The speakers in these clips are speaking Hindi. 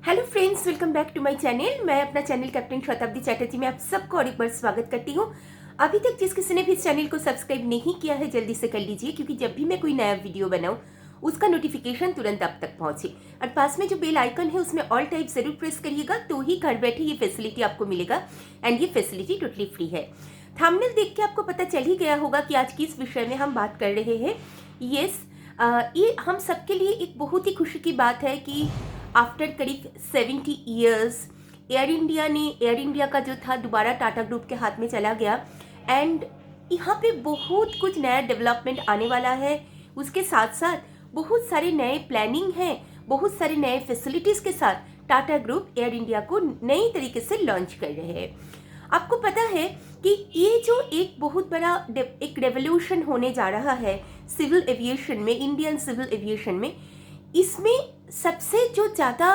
Hello friends, welcome back to my channel. मैं अपना चैनल कैप्टन शताब्दी चैटर्जी में आप सबको और एक बार स्वागत करती हूँ। अभी तक जिस किसी ने भी इस चैनल को सब्सक्राइब नहीं किया है जल्दी से कर लीजिए, क्योंकि जब भी मैं कोई नया वीडियो बनाऊँ उसका नोटिफिकेशन तुरंत आप तक पहुंचे। और पास में जो बेल आइकन है उसमें ऑल टाइप जरूर प्रेस करिएगा, तो ही घर बैठे ये फैसिलिटी आपको मिलेगा। एंड ये फैसिलिटी टोटली फ्री है। थंबनेल देख के आपको पता चल ही गया होगा कि आज किस विषय में हम बात कर रहे हैं। यस, ये हम सबके लिए एक बहुत ही खुशी की बात है कि आफ्टर करीब 70 ईयर्स एयर इंडिया का जो था दोबारा टाटा ग्रुप के हाथ में चला गया। एंड यहाँ पे बहुत कुछ नया डेवलपमेंट आने वाला है। उसके साथ साथ बहुत सारे नए प्लानिंग हैं, बहुत सारे नए फैसिलिटीज़ के साथ टाटा ग्रुप एयर इंडिया को नई तरीके से लॉन्च कर रहे हैं। आपको पता है कि ये जो एक बहुत बड़ा एक रेवोल्यूशन होने जा रहा है सिविल एविएशन में, इंडियन सिविल एविएशन में, इसमें सबसे जो ज़्यादा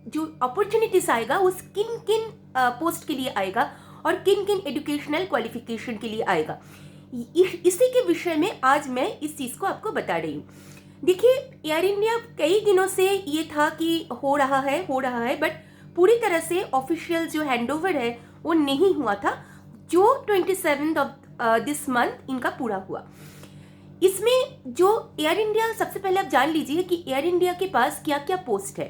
जो अपॉर्चुनिटीज आएगा वो किन किन पोस्ट के लिए आएगा और किन किन एजुकेशनल क्वालिफिकेशन के लिए आएगा। इसी के विषय में आज मैं इस चीज़ को आपको बता रही हूँ। देखिए, एयर इंडिया कई दिनों से ये था कि हो रहा है, बट पूरी तरह से ऑफिशियल जो हैंडओवर है वो नहीं हुआ था, जो 27 ऑफ दिस मंथ इनका पूरा हुआ। इसमें जो एयर इंडिया, सबसे पहले आप जान लीजिए कि एयर इंडिया के पास क्या क्या पोस्ट है।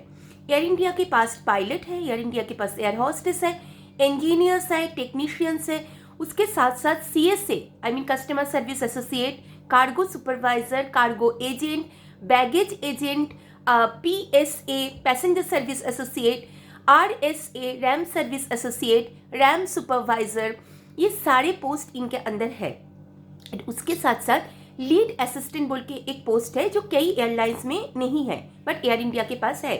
एयर इंडिया के पास पायलट है, एयर इंडिया के पास एयर होस्टेस है, इंजीनियर्स है, टेक्नीशियंस है, उसके साथ साथ CSA I mean customer service associate, cargo supervisor, cargo agent, baggage agent, PSA passenger service associate, RSA RAM service associate, RAM supervisor, ये सारे पोस्ट इनके अंदर है। उसके साथ साथ लीड असिस्टेंट बोल के एक पोस्ट है जो कई एयरलाइंस में नहीं है बट एयर इंडिया के पास है।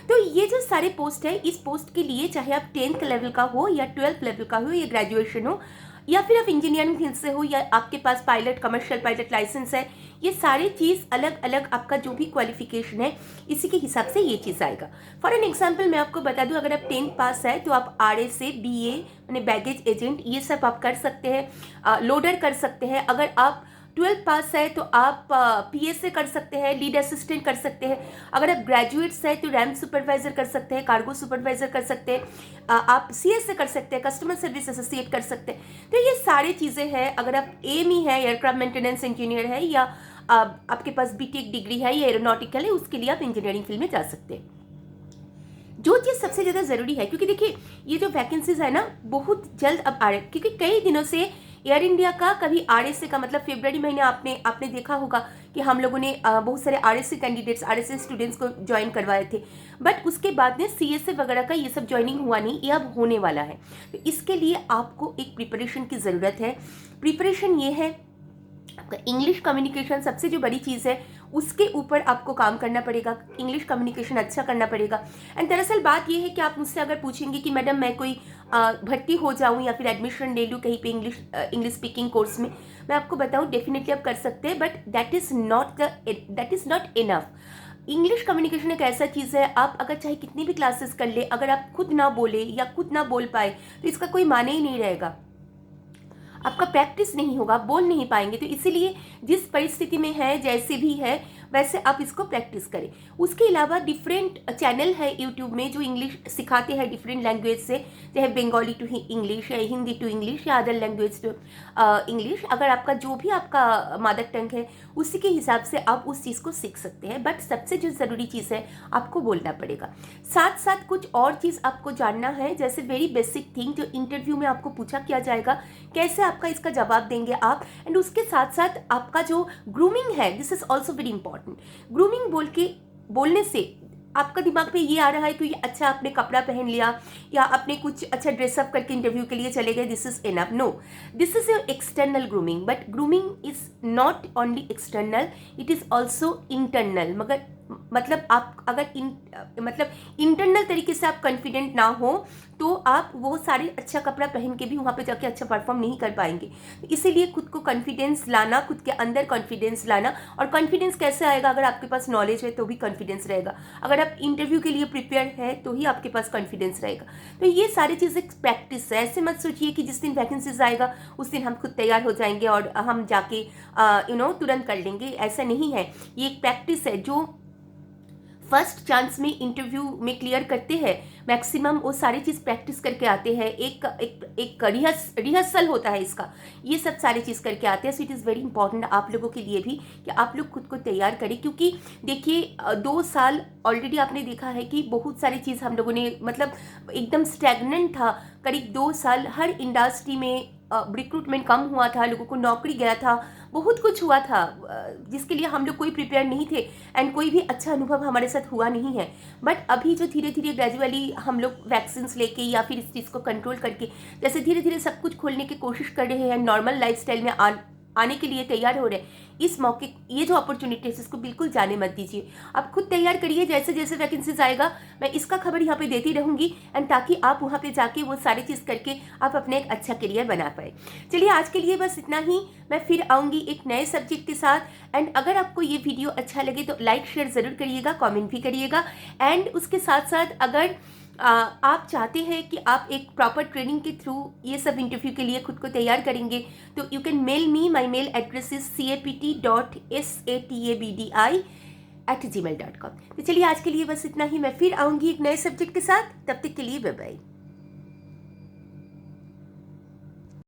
तो ये जो सारे पोस्ट है, इस पोस्ट के लिए चाहे आप 10th लेवल का हो या 12th लेवल का हो या ग्रेजुएशन हो या फिर आप इंजीनियरिंग फील्ड से हो या आपके पास पायलट, कमर्शियल पायलट लाइसेंस है, ये सारी चीज़ अलग अलग आपका जो भी क्वालिफिकेशन है इसी के हिसाब से ये चीज़ आएगा। फॉर एन एग्जाम्पल मैं आपको बता दूं, अगर आप 10th पास है तो आप RSA BA यानी बैगेज एजेंट ये सब आप कर सकते हैं, लोडर कर सकते हैं। अगर आप 12th पास है तो आप PSA कर सकते हैं, लीड असिस्टेंट कर सकते हैं। अगर आप ग्रेजुएट्स है तो रैम सुपरवाइजर कर सकते हैं, कार्गो सुपरवाइजर कर सकते हैं, आप CSA कर सकते हैं, कस्टमर सर्विस एसोसिएट कर सकते हैं। तो ये सारी चीज़ें हैं। अगर आप AME है, एयरक्राफ्ट मेंटेनेंस इंजीनियर है, या आपके पास BTech डिग्री है या एरोनॉटिकल है, उसके लिए आप इंजीनियरिंग फील्ड में जा सकते हैं। जो चीज़ सबसे ज़्यादा ज़रूरी है, क्योंकि देखिए ये जो वैकेंसीज है ना बहुत जल्द अब आ रहे, क्योंकि कई दिनों से एयर इंडिया का कभी RSA का मतलब फरवरी महीने आपने देखा होगा कि हम लोगों ने बहुत सारे RSA कैंडिडेट्स, RSA स्टूडेंट्स को ज्वाइन करवाए थे, बट उसके बाद में CSA वगैरह का ये सब ज्वाइनिंग हुआ नहीं, ये अब होने वाला है। तो इसके लिए आपको एक प्रिपरेशन की ज़रूरत है। प्रिपरेशन ये है, आपका इंग्लिश कम्युनिकेशन सबसे जो बड़ी चीज़ है उसके ऊपर आपको काम करना पड़ेगा, इंग्लिश कम्युनिकेशन अच्छा करना पड़ेगा। एंड दरअसल बात ये है कि आप मुझसे अगर पूछेंगे कि मैडम मैं कोई भर्ती हो जाऊं या फिर एडमिशन ले लूं कहीं पे इंग्लिश स्पीकिंग कोर्स में, मैं आपको बताऊं डेफिनेटली आप कर सकते हैं, but that is not enough. English communication एक ऐसा चीज़ है, आप अगर चाहे कितनी भी क्लासेस कर ले, अगर आप खुद ना बोले या खुद ना बोल पाए तो इसका कोई माने ही नहीं रहेगा, आपका प्रैक्टिस नहीं होगा, आप बोल नहीं पाएंगे। तो इसीलिए जिस परिस्थिति में है, जैसे भी है वैसे आप इसको प्रैक्टिस करें। उसके अलावा डिफरेंट चैनल है यूट्यूब में जो इंग्लिश सिखाते हैं डिफरेंट लैंग्वेज से, चाहे बंगाली टू इंग्लिश या हिंदी टू इंग्लिश या अदर लैंग्वेज टू इंग्लिश। अगर आपका जो भी आपका मदर टंग है उसी के हिसाब से आप उस चीज़ को सीख सकते हैं, बट सबसे जो ज़रूरी चीज़ है आपको बोलना पड़ेगा। साथ साथ कुछ और चीज़ आपको जानना है, जैसे वेरी बेसिक थिंग जो इंटरव्यू में आपको पूछा किया जाएगा, कैसे आपका इसका जवाब देंगे आप। एंड उसके साथ साथ आपका जो ग्रूमिंग है, this is also very important. Grooming बोलने से आपका दिमाग में ये आ रहा है कि ये अच्छा आपने कपड़ा पहन लिया या आपने कुछ अच्छा ड्रेसअप करके इंटरव्यू के लिए चले गए, this is enough. No, this is external grooming, but grooming is not only external, it is also internal. मगर मतलब आप अगर इंटरनल तरीके से आप कॉन्फिडेंट ना हो तो आप वो सारे अच्छा कपड़ा पहन के भी वहाँ पे जाके अच्छा परफॉर्म नहीं कर पाएंगे। इसीलिए खुद को कॉन्फिडेंस लाना, खुद के अंदर कॉन्फिडेंस लाना। और कॉन्फिडेंस कैसे आएगा? अगर आपके पास नॉलेज है तो भी कॉन्फिडेंस रहेगा, अगर आप इंटरव्यू के लिए प्रिपेयर है तो ही आपके पास कॉन्फिडेंस रहेगा। तो ये सारी चीज़ें प्रैक्टिस है। ऐसे मत सोचिए कि जिस दिन वैकेंसीज आएगा उस दिन हम खुद तैयार हो जाएंगे और हम जाके तुरंत कर लेंगे, ऐसा नहीं है। ये एक प्रैक्टिस है जो फर्स्ट चांस में इंटरव्यू में क्लियर करते हैं, मैक्सिमम वो सारी चीज़ प्रैक्टिस करके आते हैं, एक रिहर्सल होता है इसका, ये सब सारी चीज़ करके आते हैं। So it is very important आप लोगों के लिए भी कि आप लोग खुद को तैयार करें, क्योंकि देखिए 2 साल ऑलरेडी आपने देखा है कि बहुत सारी चीज़ हम लोगों ने मतलब एकदम स्टैग्नेंट था। करीब 2 साल हर इंडस्ट्री में रिक्रूटमेंट कम हुआ था, लोगों को नौकरी गया था, बहुत कुछ हुआ था जिसके लिए हम लोग कोई प्रिपेयर नहीं थे एंड कोई भी अच्छा अनुभव हमारे साथ हुआ नहीं है। बट अभी जो धीरे धीरे ग्रेजुअली हम लोग वैक्सीन्स लेके या फिर इस चीज़ को कंट्रोल करके जैसे धीरे धीरे सब कुछ खोलने की कोशिश कर रहे हैं, नॉर्मल लाइफस्टाइल में आने के लिए तैयार हो रहे हैं, इस मौके ये जो अपॉर्चुनिटी है इसको बिल्कुल जाने मत दीजिए। आप खुद तैयार करिए, जैसे जैसे वैकेंसीज आएगा मैं इसका खबर यहाँ पे देती रहूँगी एंड ताकि आप वहाँ पे जाके वो सारी चीज़ करके आप अपने एक अच्छा करियर बना पाए। चलिए आज के लिए बस इतना ही, मैं फिर आऊँगी एक नए सब्जेक्ट के साथ। एंड अगर आपको ये वीडियो अच्छा लगे तो लाइक शेयर ज़रूर करिएगा, कॉमेंट भी करिएगा। एंड उसके साथ साथ अगर आप चाहते हैं कि आप एक प्रॉपर ट्रेनिंग के थ्रू ये सब इंटरव्यू के लिए खुद को तैयार करेंगे तो you can mail me, my mail address is capt.satabdi@gmail.com। तो चलिए आज के लिए बस इतना ही, मैं फिर आऊँगी एक नए सब्जेक्ट के साथ, तब तक के लिए बाय बाय।